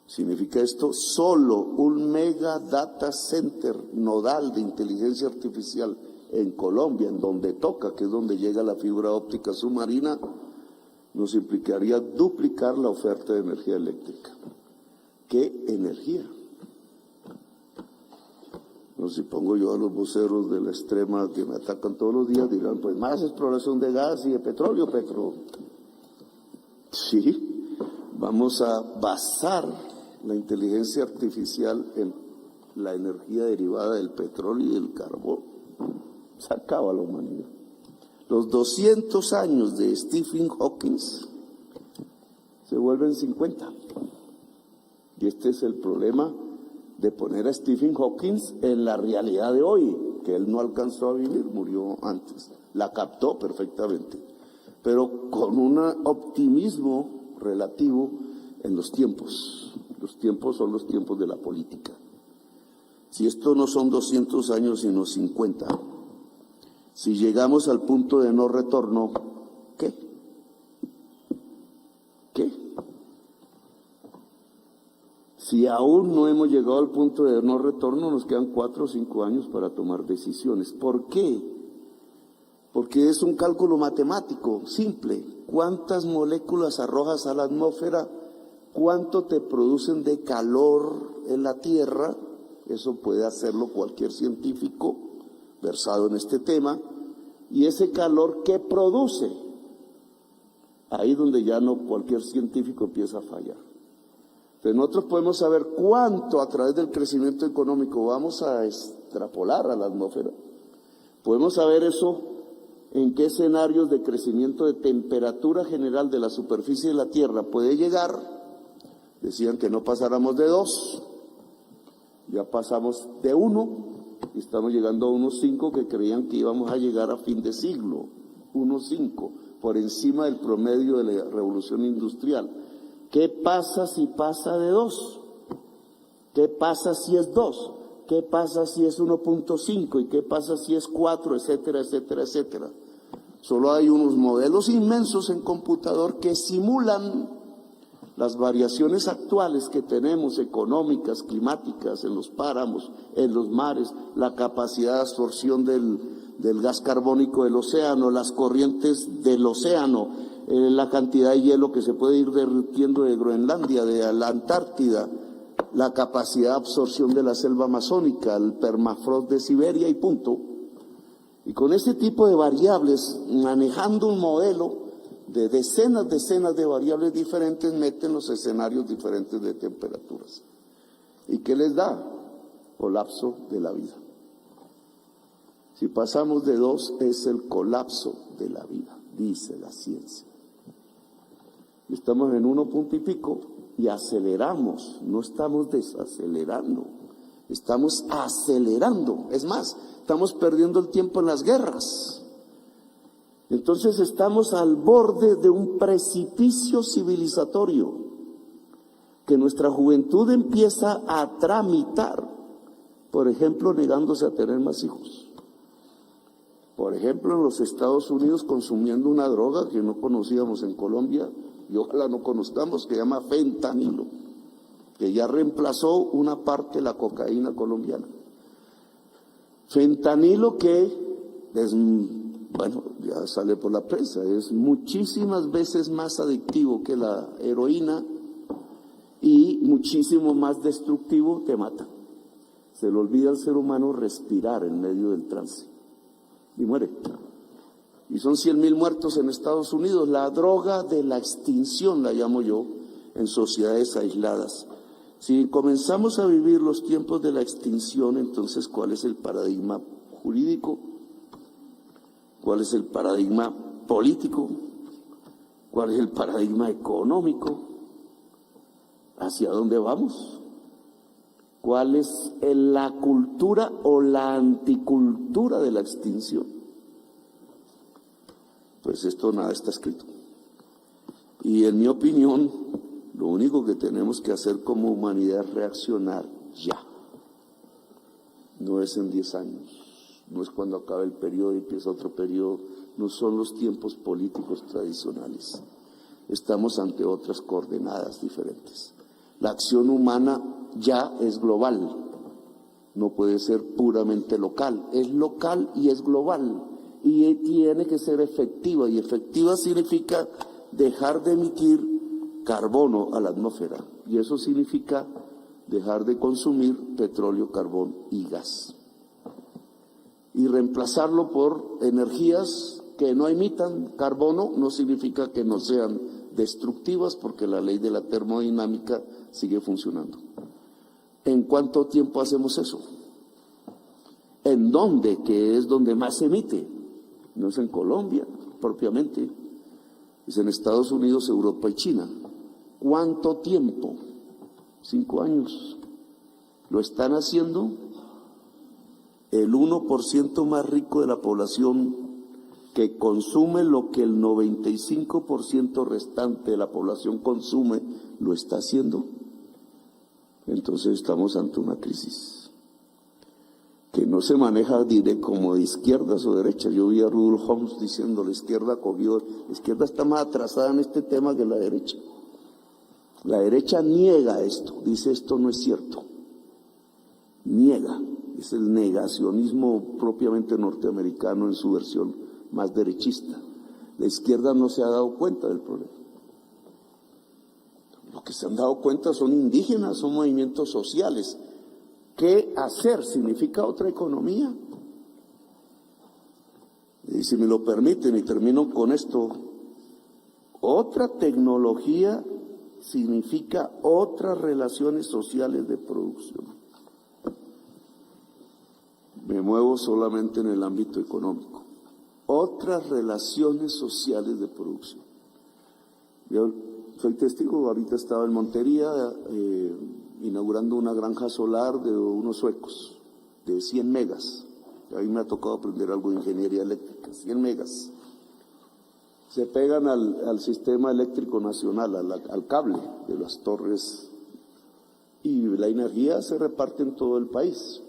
Significa esto, solo un mega data center nodal de inteligencia artificial en Colombia, en donde toca, que es donde llega la fibra óptica submarina, nos implicaría duplicar la oferta de energía eléctrica. ¿Qué energía? No, si pongo yo a los voceros de la extrema que me atacan todos los días, dirán, pues más exploración de gas y de petróleo, Sí, vamos a basar la inteligencia artificial en la energía derivada del petróleo y del carbón. Se acaba la humanidad. Los 200 años de Stephen Hawking se vuelven 50. Y este es el problema de poner a Stephen Hawking en la realidad de hoy, que él no alcanzó a vivir, murió antes. La captó perfectamente, pero con un optimismo relativo en los tiempos. Los tiempos son los tiempos de la política. Si esto no son 200 años, sino 50, si llegamos al punto de no retorno, ¿qué? Si aún no hemos llegado al punto de no retorno, nos quedan 4 o 5 años para tomar decisiones. ¿Por qué? Porque es un cálculo matemático, simple. ¿Cuántas moléculas arrojas a la atmósfera? ¿Cuánto te producen de calor en la Tierra? Eso puede hacerlo cualquier científico versado en este tema. Y ese calor, ¿qué produce? Ahí donde ya no cualquier científico empieza a fallar. Entonces nosotros podemos saber cuánto a través del crecimiento económico vamos a extrapolar a la atmósfera. Podemos saber eso en qué escenarios de crecimiento de temperatura general de la superficie de la Tierra puede llegar. Decían que no pasáramos de 2, ya pasamos de 1 y estamos llegando a 1,5 que creían que íbamos a llegar a fin de siglo, 1,5, por encima del promedio de la revolución industrial. ¿Qué pasa si pasa de 2? ¿Qué pasa si es 2? ¿Qué pasa si es 1,5? ¿Y qué pasa si es 4? Etcétera, etcétera, etcétera. Solo hay unos modelos inmensos en computador que simulan las variaciones actuales que tenemos, económicas, climáticas, en los páramos, en los mares, la capacidad de absorción del gas carbónico del océano, las corrientes del océano, la cantidad de hielo que se puede ir derritiendo de Groenlandia, de la Antártida, la capacidad de absorción de la selva amazónica, el permafrost de Siberia y punto. Y con este tipo de variables, manejando un modelo de decenas de variables diferentes, meten los escenarios diferentes de temperaturas. ¿Y qué les da? Colapso de la vida. Si pasamos de 2 es el colapso de la vida, dice la ciencia. Estamos en 1 punto y pico y aceleramos, no estamos desacelerando, estamos acelerando. Es más, estamos perdiendo el tiempo en las guerras. Entonces estamos al borde de un precipicio civilizatorio que nuestra juventud empieza a tramitar, por ejemplo, negándose a tener más hijos. Por ejemplo, en los Estados Unidos consumiendo una droga que no conocíamos en Colombia, y ojalá no conozcamos, que se llama fentanilo, que ya reemplazó una parte de la cocaína colombiana. Fentanilo que es, bueno, ya sale por la prensa, es muchísimas veces más adictivo que la heroína y muchísimo más destructivo, te mata. Se le olvida al ser humano respirar en medio del trance y muere. Y son 100,000 muertos en Estados Unidos, la droga de la extinción, la llamo yo, en sociedades aisladas. Si comenzamos a vivir los tiempos de la extinción, entonces, ¿cuál es el paradigma jurídico? ¿Cuál es el paradigma político? ¿Cuál es el paradigma económico? ¿Hacia dónde vamos? ¿Cuál es la cultura o la anticultura de la extinción? Pues esto nada está escrito. Y en mi opinión, lo único que tenemos que hacer como humanidad es reaccionar ya. No es en 10 años, no es cuando acabe el periodo y empieza otro periodo, no son los tiempos políticos tradicionales. Estamos ante otras coordenadas diferentes. La acción humana ya es global, no puede ser puramente local, es local y es global. Y tiene que ser efectiva, y efectiva significa dejar de emitir carbono a la atmósfera, y eso significa dejar de consumir petróleo, carbón y gas, y reemplazarlo por energías que no emitan carbono. No significa que no sean destructivas, porque la ley de la termodinámica sigue funcionando. ¿En cuánto tiempo hacemos eso? ¿En dónde? Que es donde más se emite. No es en Colombia propiamente, es en Estados Unidos, Europa y China. ¿Cuánto tiempo? 5 años. ¿Lo están haciendo? El 1% más rico de la población, que consume lo que el 95% restante de la población consume, ¿lo está haciendo? Entonces estamos ante una crisis que no se maneja como de izquierdas o derechas. Yo vi a Rudolf Holmes diciendo, la izquierda está más atrasada en este tema que la derecha. La derecha niega esto, dice esto no es cierto. Niega, es el negacionismo propiamente norteamericano en su versión más derechista. La izquierda no se ha dado cuenta del problema. Lo que se han dado cuenta son indígenas, son movimientos sociales. ¿Qué hacer? Significa otra economía. Y si me lo permiten, y termino con esto, otra tecnología significa otras relaciones sociales de producción. Me muevo solamente en el ámbito económico. Otras relaciones sociales de producción. Yo soy testigo, ahorita estaba en Montería, inaugurando una granja solar de unos suecos, de 100 megas. A mí me ha tocado aprender algo de ingeniería eléctrica, 100 megas. Se pegan al sistema eléctrico nacional, al cable de las torres, y la energía se reparte en todo el país.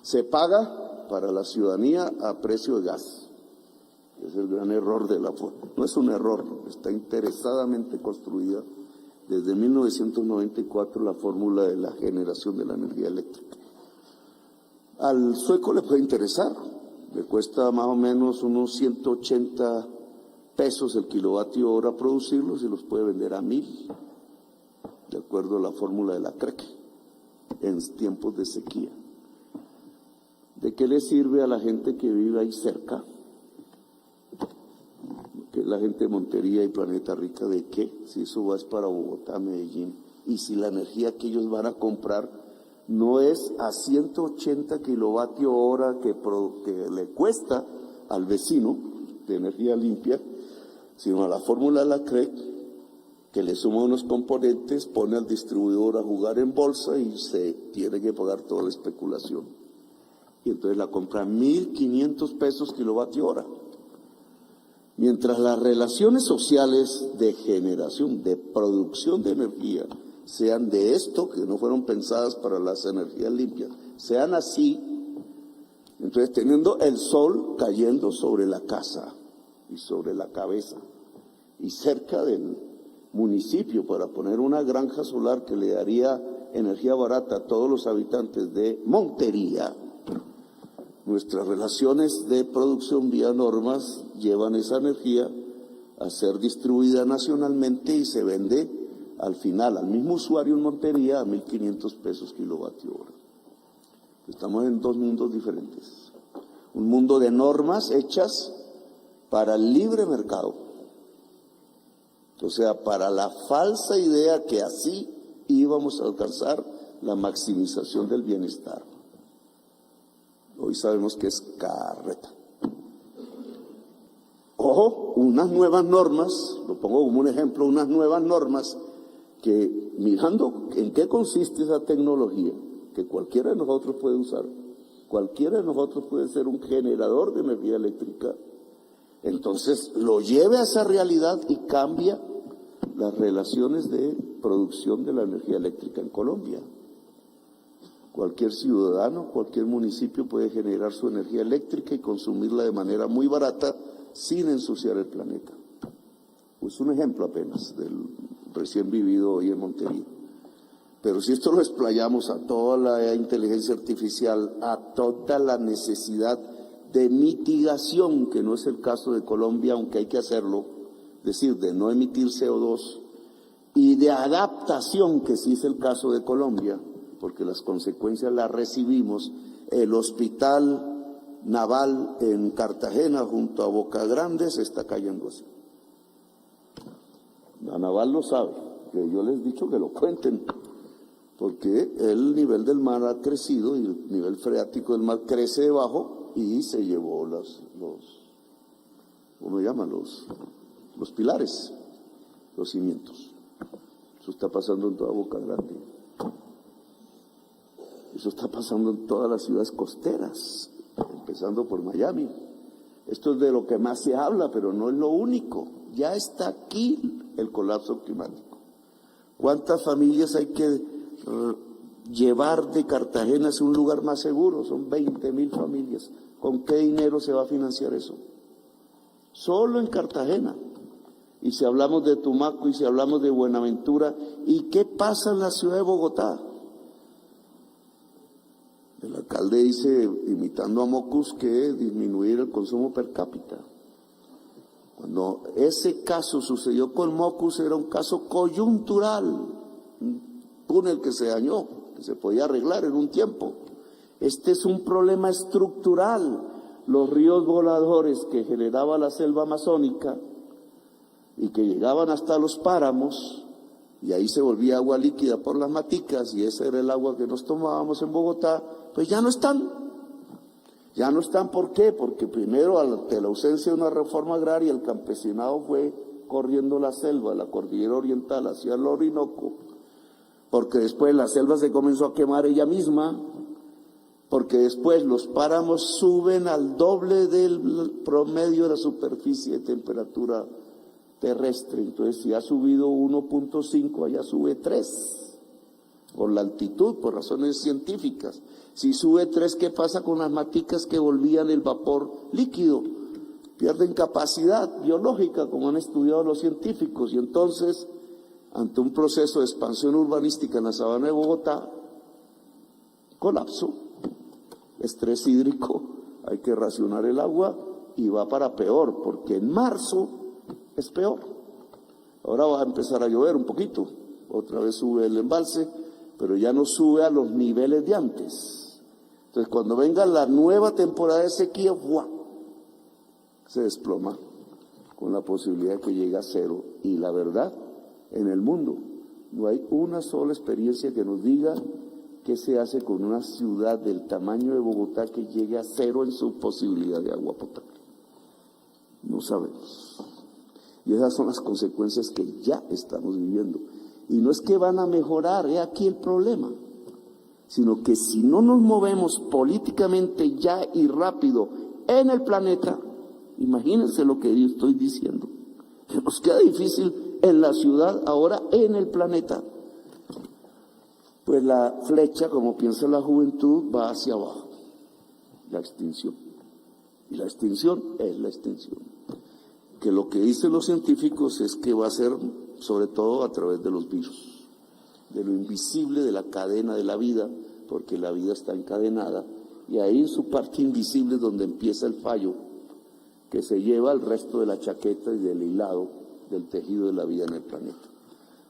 Se paga para la ciudadanía a precio de gas. Es el gran error de la forma. No es un error, está interesadamente construida desde 1994 la fórmula de la generación de la energía eléctrica. Al sueco le puede interesar, le cuesta más o menos unos 180 pesos el kilovatio hora producirlos y los puede vender a 1,000, de acuerdo a la fórmula de la CREC, en tiempos de sequía. ¿De qué le sirve a la gente que vive ahí cerca? Que es la gente de Montería y Planeta Rica, ¿de qué? Si eso va es para Bogotá, Medellín, y si la energía que ellos van a comprar no es a 180 kilovatios hora que le cuesta al vecino de energía limpia, sino a la fórmula de la CREC, que le suma unos componentes, pone al distribuidor a jugar en bolsa y se tiene que pagar toda la especulación. Y entonces la compra 1.500 pesos kilovatio hora. Mientras las relaciones sociales de generación, de producción de energía, sean de esto, que no fueron pensadas para las energías limpias, sean así, entonces teniendo el sol cayendo sobre la casa y sobre la cabeza y cerca del municipio para poner una granja solar que le daría energía barata a todos los habitantes de Montería, nuestras relaciones de producción vía normas llevan esa energía a ser distribuida nacionalmente y se vende al final al mismo usuario en Montería a 1.500 pesos kilovatio hora. Estamos en dos mundos diferentes. Un mundo de normas hechas para el libre mercado. O sea, para la falsa idea que así íbamos a alcanzar la maximización del bienestar. Hoy sabemos que es carreta. Ojo, unas nuevas normas, lo pongo como un ejemplo, unas nuevas normas que mirando en qué consiste esa tecnología, que cualquiera de nosotros puede usar, cualquiera de nosotros puede ser un generador de energía eléctrica, entonces lo lleve a esa realidad y cambia las relaciones de producción de la energía eléctrica en Colombia. Cualquier ciudadano, cualquier municipio puede generar su energía eléctrica y consumirla de manera muy barata sin ensuciar el planeta. Es un ejemplo apenas del recién vivido hoy en Montería. Pero si esto lo explayamos a toda la inteligencia artificial, a toda la necesidad de mitigación, que no es el caso de Colombia, aunque hay que hacerlo, es decir, de no emitir CO2, y de adaptación, que sí es el caso de Colombia, porque las consecuencias las recibimos. El hospital naval en Cartagena, junto a Boca Grande, se está cayendo así. La naval lo sabe, que yo les he dicho que lo cuenten, porque el nivel del mar ha crecido y el nivel freático del mar crece debajo y se llevó ¿cómo se llaman? Los pilares, los cimientos. Eso está pasando en toda Boca Grande. Eso está pasando en todas las ciudades costeras, empezando por Miami. Esto es de lo que más se habla, pero no es lo único. Ya está aquí el colapso climático. ¿Cuántas familias hay que llevar de Cartagena hacia un lugar más seguro? Son 20.000 familias. ¿Con qué dinero se va a financiar eso? Solo en Cartagena. Y si hablamos de Tumaco y si hablamos de Buenaventura, ¿y qué pasa en la ciudad de Bogotá? El alcalde dice, imitando a Mocus, que disminuir el consumo per cápita. Cuando ese caso sucedió con Mocus era un caso coyuntural, un túnel que se dañó, que se podía arreglar en un tiempo. Este es un problema estructural. Los ríos voladores que generaba la selva amazónica y que llegaban hasta los páramos, y ahí se volvía agua líquida por las maticas, y ese era el agua que nos tomábamos en Bogotá, pues ya no están. Ya no están, ¿por qué? Porque primero, ante la ausencia de una reforma agraria, el campesinado fue corriendo la selva, la cordillera oriental hacia el Orinoco, porque después la selva se comenzó a quemar ella misma, porque después los páramos suben al doble del promedio de la superficie de temperatura terrestre. Entonces, si ha subido 1.5, allá sube 3, por la altitud, por razones científicas. Si sube 3, ¿qué pasa con las maticas que volvían el vapor líquido? Pierden capacidad biológica, como han estudiado los científicos, y entonces, ante un proceso de expansión urbanística en la sabana de Bogotá, colapso, estrés hídrico, hay que racionar el agua, y va para peor, porque en marzo es peor. Ahora va a empezar a llover un poquito, otra vez sube el embalse, pero ya no sube a los niveles de antes. Entonces, cuando venga la nueva temporada de sequía, ¡buah!, se desploma, con la posibilidad de que llegue a cero. Y la verdad, en el mundo no hay una sola experiencia que nos diga ¿qué se hace con una ciudad del tamaño de Bogotá que llegue a cero en su posibilidad de agua potable? No sabemos. Y esas son las consecuencias que ya estamos viviendo. Y no es que van a mejorar, es aquí el problema, sino que si no nos movemos políticamente ya y rápido en el planeta, imagínense lo que yo estoy diciendo, que nos queda difícil en la ciudad, ahora en el planeta, pues la flecha, como piensa la juventud, va hacia abajo, la extinción. Y la extinción es la extinción. Que lo que dicen los científicos es que va a ser sobre todo a través de los virus, de lo invisible de la cadena de la vida, porque la vida está encadenada, y ahí en su parte invisible es donde empieza el fallo, que se lleva al resto de la chaqueta y del hilado del tejido de la vida en el planeta.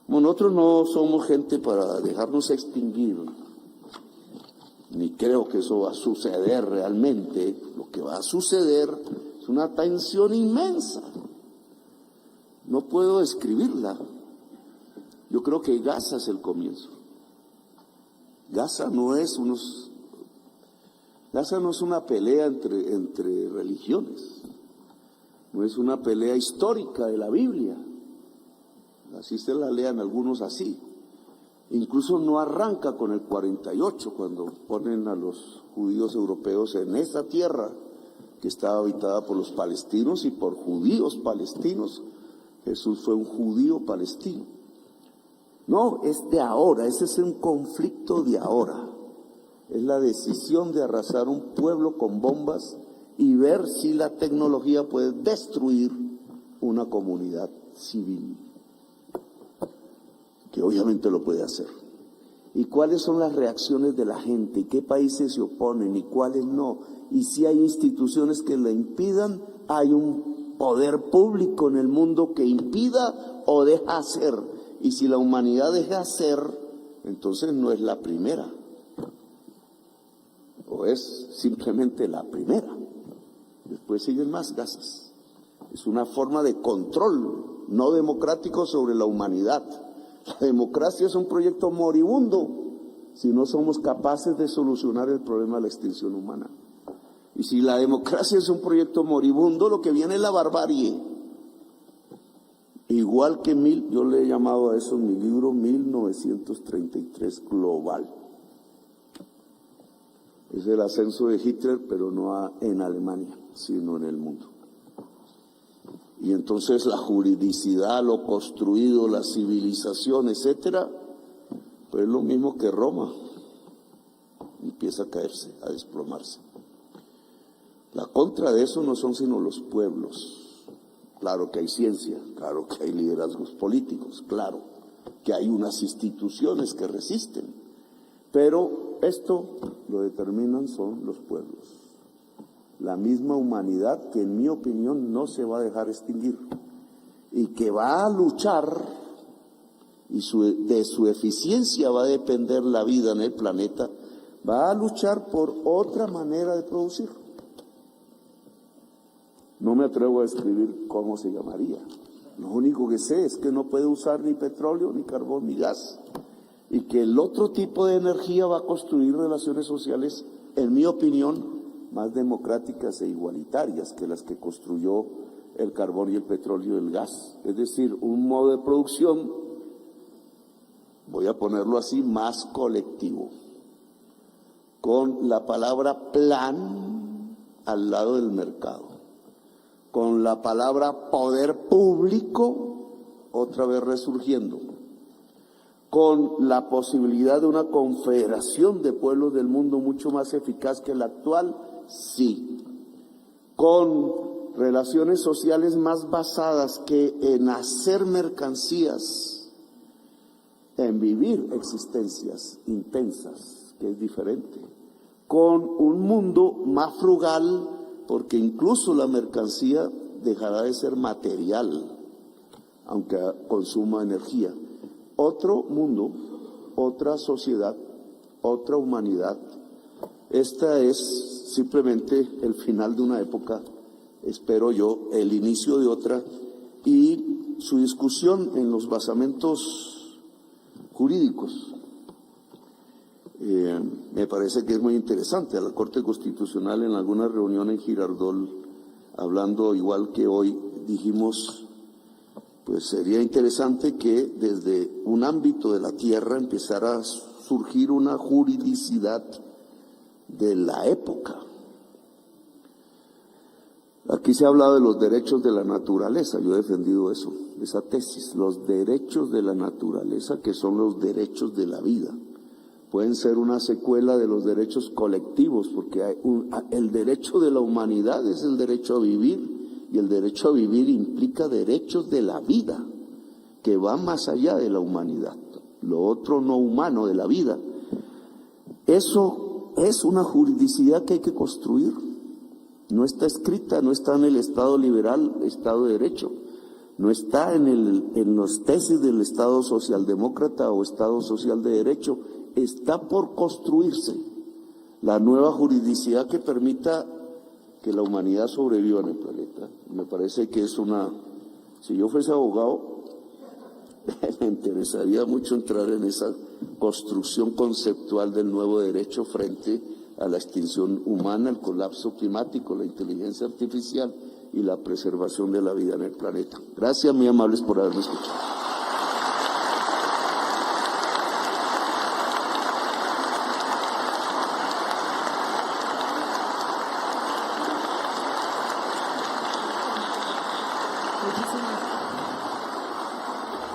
Bueno, nosotros no somos gente para dejarnos extinguir, ni creo que eso va a suceder realmente. Lo que va a suceder es una tensión inmensa. No puedo describirla. Yo creo que Gaza es el comienzo. Gaza no es una pelea entre religiones. No es una pelea histórica de la Biblia. Así se la lean algunos así. Incluso no arranca con el 48, cuando ponen a los judíos europeos en esa tierra que estaba habitada por los palestinos y por judíos palestinos. Jesús fue un judío palestino. No, es de ahora, ese es un conflicto de ahora. Es la decisión de arrasar un pueblo con bombas y ver si la tecnología puede destruir una comunidad civil, que obviamente lo puede hacer. ¿Y cuáles son las reacciones de la gente? ¿Qué países se oponen y cuáles no? Y si hay instituciones que la impidan, hay un poder público en el mundo que impida o deja hacer. Y si la humanidad deja hacer, entonces no es la primera, o es simplemente la primera. Después siguen más Gazas. Es una forma de control no democrático sobre la humanidad. La democracia es un proyecto moribundo si no somos capaces de solucionar el problema de la extinción humana. Y si la democracia es un proyecto moribundo, lo que viene es la barbarie. Igual que yo le he llamado a eso en mi libro 1933 global. Es el ascenso de Hitler, pero no en Alemania, sino en el mundo. Y entonces la juridicidad, lo construido, la civilización, etcétera, pues es lo mismo que Roma. Empieza a caerse, a desplomarse. La contra de eso no son sino los pueblos. Claro que hay ciencia, claro que hay liderazgos políticos, claro que hay unas instituciones que resisten, pero esto lo determinan son los pueblos. La misma humanidad que en mi opinión no se va a dejar extinguir y que va a luchar, y de su eficiencia va a depender la vida en el planeta, va a luchar por otra manera de producir. No me atrevo a describir cómo se llamaría. Lo único que sé es que no puede usar ni petróleo, ni carbón, ni gas. Y que el otro tipo de energía va a construir relaciones sociales, en mi opinión, más democráticas e igualitarias que las que construyó el carbón y el petróleo y el gas. Es decir, un modo de producción, voy a ponerlo así, más colectivo. Con la palabra plan al lado del mercado. Con la palabra poder público otra vez resurgiendo, con la posibilidad de una confederación de pueblos del mundo mucho más eficaz que la actual, sí, con relaciones sociales más basadas que en hacer mercancías, en vivir existencias intensas, que es diferente, con un mundo más frugal, porque incluso la mercancía dejará de ser material, aunque consuma energía. Otro mundo, otra sociedad, otra humanidad. Esta es simplemente el final de una época, espero yo, el inicio de otra, y su discusión en los basamentos jurídicos Me parece que es muy interesante. A la Corte Constitucional en alguna reunión en Girardol, hablando igual que hoy, dijimos, pues sería interesante que desde un ámbito de la tierra empezara a surgir una juridicidad de la época. Aquí se ha hablado de los derechos de la naturaleza, yo he defendido eso, esa tesis, los derechos de la naturaleza que son los derechos de la vida. Pueden ser una secuela de los derechos colectivos, porque el derecho de la humanidad es el derecho a vivir, y el derecho a vivir implica derechos de la vida, que van más allá de la humanidad, lo otro no humano de la vida. Eso es una juridicidad que hay que construir. No está escrita, no está en el Estado liberal, Estado de Derecho, no está en los tesis del Estado socialdemócrata o Estado social de derecho, está por construirse la nueva juridicidad que permita que la humanidad sobreviva en el planeta. Me parece que es si yo fuese abogado, me interesaría mucho entrar en esa construcción conceptual del nuevo derecho frente a la extinción humana, el colapso climático, la inteligencia artificial y la preservación de la vida en el planeta. Gracias, muy amables, por haberme escuchado.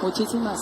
Muchísimas